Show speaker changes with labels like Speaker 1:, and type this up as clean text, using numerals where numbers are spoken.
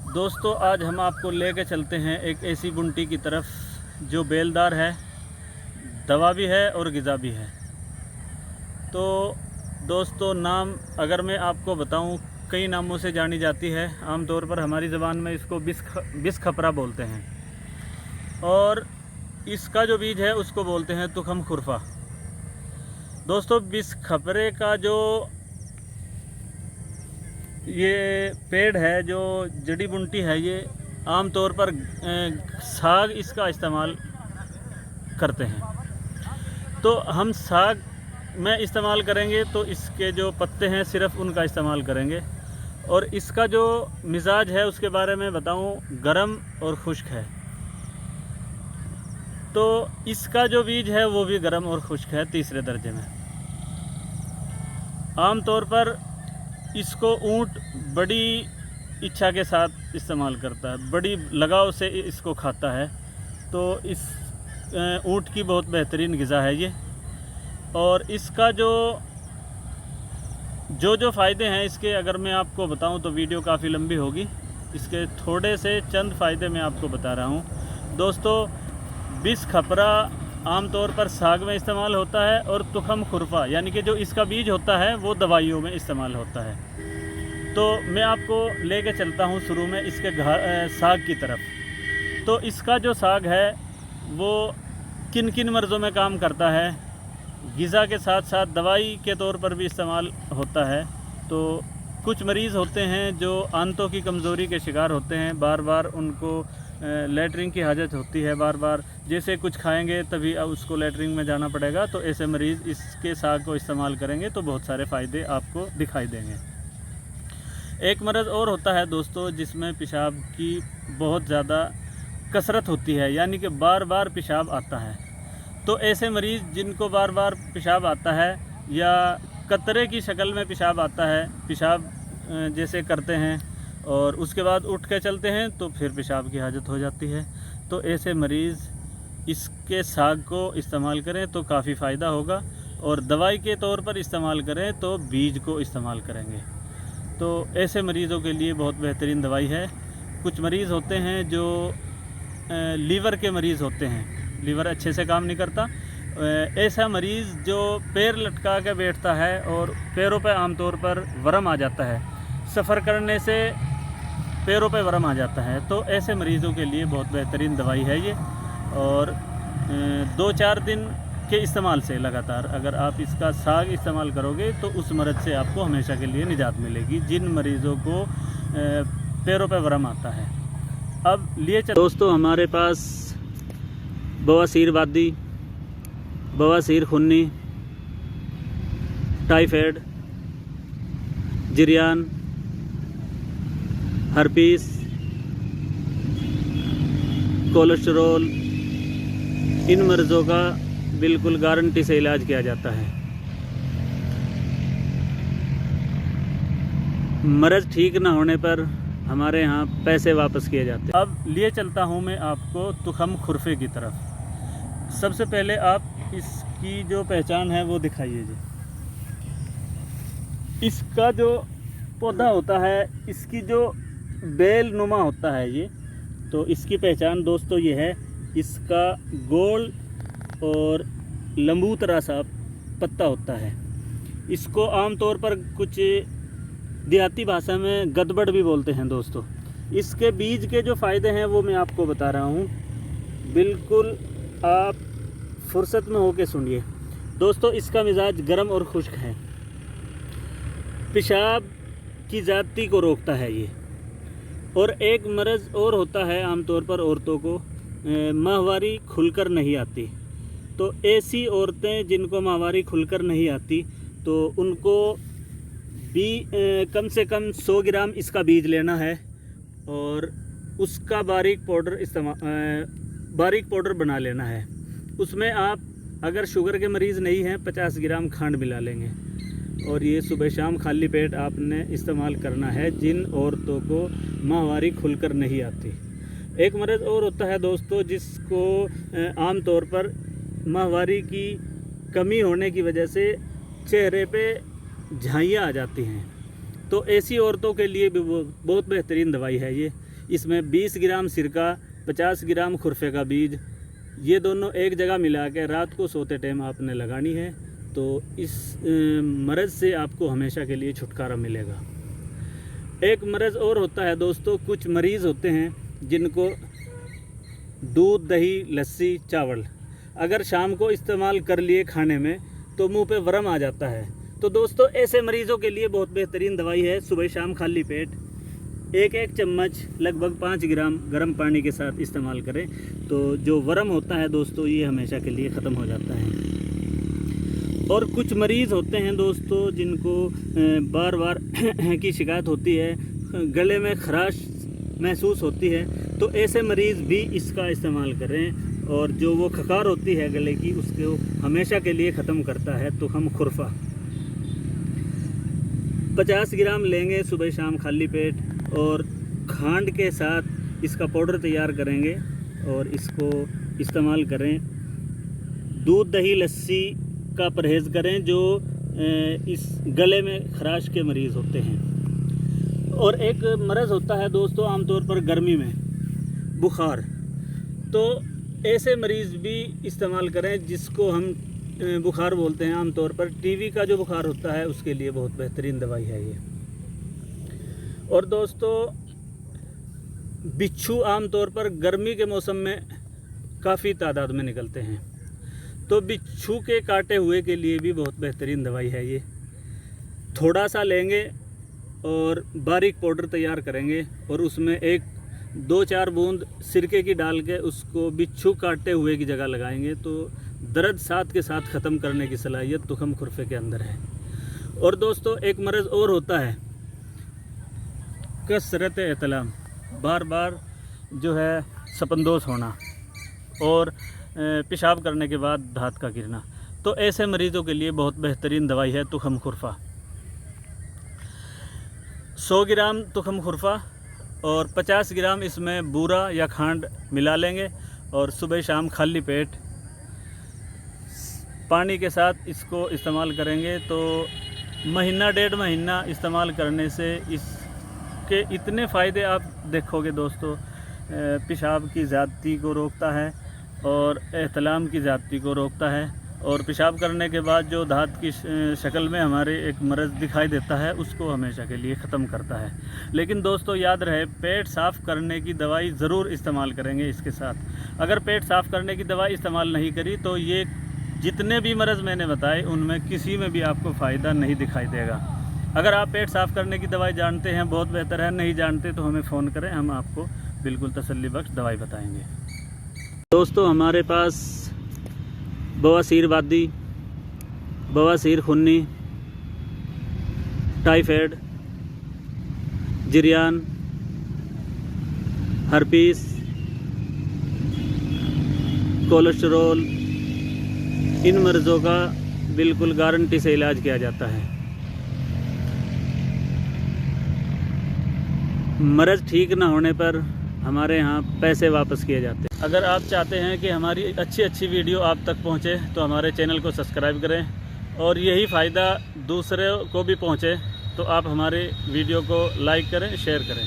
Speaker 1: दोस्तों आज हम आपको लेके चलते हैं एक ऐसी बुंटी की तरफ जो बेलदार है, दवा भी है और ग़िज़ा भी है। तो दोस्तों नाम अगर मैं आपको बताऊं, कई नामों से जानी जाती है। आमतौर पर हमारी ज़बान में इसको बिस खपरा बोलते हैं और इसका जो बीज है उसको बोलते हैं तुखम खुरफा। दोस्तों बिस खपरे का जो ये पेड़ है, जो जड़ी बूटी है, ये आमतौर पर साग इसका इस्तेमाल करते हैं। तो हम साग में इस्तेमाल करेंगे तो इसके जो पत्ते हैं सिर्फ उनका इस्तेमाल करेंगे। और इसका जो मिजाज है उसके बारे में बताऊं, गरम और खुश्क है। तो इसका जो बीज है वो भी गरम और खुश्क है, तीसरे दर्जे में। आमतौर पर इसको ऊँट बड़ी इच्छा के साथ इस्तेमाल करता है, बड़ी लगाव से इसको खाता है। तो इस ऊँट की बहुत बेहतरीन ग़िज़ा है ये। और इसका जो फ़ायदे हैं इसके, अगर मैं आपको बताऊं तो वीडियो काफ़ी लंबी होगी। इसके थोड़े से चंद फ़ायदे मैं आपको बता रहा हूं। दोस्तों बिस खपरा आमतौर पर साग में इस्तेमाल होता है और तुखम खुरफा यानी कि जो इसका बीज होता है वो दवाइयों में इस्तेमाल होता है। तो मैं आपको लेके चलता हूं शुरू में इसके साग की तरफ। तो इसका जो साग है वो किन किन मर्ज़ों में काम करता है, ग़िज़ा के साथ साथ दवाई के तौर पर भी इस्तेमाल होता है। तो कुछ मरीज़ होते हैं जो आंतों की कमज़ोरी के शिकार होते हैं, बार बार उनको लेटरिन की हाजत होती है, बार बार जैसे कुछ खाएंगे तभी उसको लेटरिन में जाना पड़ेगा। तो ऐसे मरीज़ इसके साग को इस्तेमाल करेंगे तो बहुत सारे फ़ायदे आपको दिखाई देंगे। एक मर्ज़ और होता है दोस्तों जिसमें पेशाब की बहुत ज़्यादा कसरत होती है, यानी कि बार बार पेशाब आता है। तो ऐसे मरीज़ जिनको बार बार पेशाब आता है या कतरे की शक्ल में पेशाब आता है, पेशाब जैसे करते हैं और उसके बाद उठ के चलते हैं तो फिर पेशाब की हाजत हो जाती है, तो ऐसे मरीज़ इसके साग को इस्तेमाल करें तो काफ़ी फ़ायदा होगा। और दवाई के तौर पर इस्तेमाल करें तो बीज को इस्तेमाल करेंगे। तो ऐसे मरीज़ों के लिए बहुत बेहतरीन दवाई है। कुछ मरीज़ होते हैं जो लीवर के मरीज़ होते हैं, लीवर अच्छे से काम नहीं करता, ऐसा मरीज़ जो पैर लटका के बैठता है और पैरों पे आमतौर पर वरम आ जाता है, सफ़र करने से पैरों पे वरम आ जाता है, तो ऐसे मरीज़ों के लिए बहुत बेहतरीन दवाई है ये। और 2-4 दिन के इस्तेमाल से लगातार अगर आप इसका साग इस्तेमाल करोगे तो उस मर्ज़ से आपको हमेशा के लिए निजात मिलेगी, जिन मरीज़ों को पैरों पे वरम आता है। अब लिए दोस्तों हमारे पास बवासीर वादी, बवासीर खुन्नी, टाइफाइड, जिरियान, हर्पीस, कोलेस्टेरोल, इन मर्ज़ों का बिल्कुल गारंटी से इलाज किया जाता है। मर्ज़ ठीक ना होने पर हमारे यहाँ पैसे वापस किए जाते हैं। अब लिए चलता हूँ मैं आपको तुखम खुरफे की तरफ। सबसे पहले आप इसकी जो पहचान है वो दिखाइए जी। इसका जो पौधा होता है, इसकी जो बेल नुमा होता है ये, तो इसकी पहचान दोस्तों ये है, इसका गोल और लंबूतरा सा पत्ता होता है। इसको आमतौर पर कुछ देहाती भाषा में गदबड़ भी बोलते हैं दोस्तों। इसके बीज के जो फ़ायदे हैं वो मैं आपको बता रहा हूँ, बिल्कुल आप फुर्सत में होके सुनिए दोस्तों। इसका मिजाज गर्म और खुश्क है, पेशाब की ज़्यादती को रोकता है ये। और एक मर्ज़ और होता है आमतौर पर औरतों को, माहवारी खुलकर नहीं आती। तो ऐसी औरतें जिनको माहवारी खुलकर नहीं आती तो उनको भी कम से कम 100 ग्राम इसका बीज लेना है और उसका बारीक पाउडर बना लेना है। उसमें आप अगर शुगर के मरीज़ नहीं हैं 50 ग्राम खंड मिला लेंगे और ये सुबह शाम खाली पेट आपने इस्तेमाल करना है जिन औरतों को माहवारी खुलकर नहीं आती। एक मर्ज़ और होता है दोस्तों जिसको आम तौर पर माहवारी की कमी होने की वजह से चेहरे पे झाइयाँ आ जाती हैं, तो ऐसी औरतों के लिए भी बहुत बेहतरीन दवाई है ये। इसमें 20 ग्राम सिरका, 50 ग्राम खुरफे का बीज, ये दोनों एक जगह मिला के रात को सोते टाइम आपने लगानी है। तो इस मर्ज़ से आपको हमेशा के लिए छुटकारा मिलेगा। एक मर्ज़ और होता है दोस्तों, कुछ मरीज़ होते हैं जिनको दूध, दही, लस्सी, चावल अगर शाम को इस्तेमाल कर लिए खाने में तो मुंह पे वर्म आ जाता है। तो दोस्तों ऐसे मरीज़ों के लिए बहुत बेहतरीन दवाई है। सुबह शाम खाली पेट 1-1 चम्मच लगभग 5 ग्राम गर्म पानी के साथ इस्तेमाल करें तो जो वर्म होता है दोस्तों ये हमेशा के लिए ख़त्म हो जाता है। और कुछ मरीज़ होते हैं दोस्तों जिनको बार बार की शिकायत होती है, गले में खराश महसूस होती है, तो ऐसे मरीज़ भी इसका इस्तेमाल करें। और जो वो खकार होती है गले की उसको हमेशा के लिए ख़त्म करता है तुखम खुरफा। 50 ग्राम लेंगे सुबह शाम खाली पेट और खांड के साथ इसका पाउडर तैयार करेंगे और इसको इस्तेमाल करें। दूध, दही, लस्सी का परहेज़ करें जो इस गले में खराश के मरीज़ होते हैं। और एक मर्ज़ होता है दोस्तों आमतौर पर गर्मी में बुखार, तो ऐसे मरीज़ भी इस्तेमाल करें जिसको हम बुखार बोलते हैं आमतौर पर। टीवी का जो बुखार होता है उसके लिए बहुत बेहतरीन दवाई है ये। और दोस्तों बिच्छू आमतौर पर गर्मी के मौसम में काफ़ी तादाद में निकलते हैं, तो बिच्छू के काटे हुए के लिए भी बहुत बेहतरीन दवाई है ये। थोड़ा सा लेंगे और बारीक पाउडर तैयार करेंगे और उसमें 1-2-4 बूंद सिरके की डाल के उसको बिच्छू काटे हुए की जगह लगाएंगे तो दर्द साथ के साथ ख़त्म करने की सलाहियत तुखम खुरफे के अंदर है। और दोस्तों एक मर्ज़ और होता है कसरत एतलाम, बार बार जो है सपनदोष होना और पेशाब करने के बाद धात का गिरना, तो ऐसे मरीज़ों के लिए बहुत बेहतरीन दवाई है तुखम खुरफा। 100 ग्राम तुखम खुरफा और 50 ग्राम इसमें बूरा या खांड मिला लेंगे और सुबह शाम खाली पेट पानी के साथ इसको इस्तेमाल करेंगे तो 1-1.5 महीना इस्तेमाल करने से इसके इतने फ़ायदे आप देखोगे दोस्तों। पेशाब की ज़्यादती को रोकता है और एहतलाम की ज़्यादती को रोकता है और पेशाब करने के बाद जो धात की शक्ल में हमारे एक मर्ज़ दिखाई देता है उसको हमेशा के लिए ख़त्म करता है। लेकिन दोस्तों याद रहे पेट साफ़ करने की दवाई ज़रूर इस्तेमाल करेंगे इसके साथ। अगर पेट साफ़ करने की दवाई इस्तेमाल नहीं करी तो ये जितने भी मर्ज़ मैंने बताए उनमें किसी में भी आपको फ़ायदा नहीं दिखाई देगा। अगर आप पेट साफ़ करने की दवाई जानते हैं बहुत बेहतर है, नहीं जानते तो हमें फ़ोन करें, हम आपको बिल्कुल तसल्ली बख्श दवाई बताएंगे। दोस्तों हमारे पास बवासीर वादी, बवासीर खुन्नी, टाइफाइड, जिरियान, हर्पीस, कोलेस्टेरोल, इन मर्ज़ों का बिल्कुल गारंटी से इलाज किया जाता है। मर्ज़ ठीक ना होने पर हमारे यहाँ पैसे वापस किए जाते हैं। अगर आप चाहते हैं कि हमारी अच्छी वीडियो आप तक पहुँचे तो हमारे चैनल को सब्सक्राइब करें और यही फ़ायदा दूसरे को भी पहुँचे तो आप हमारे वीडियो को लाइक करें, शेयर करें।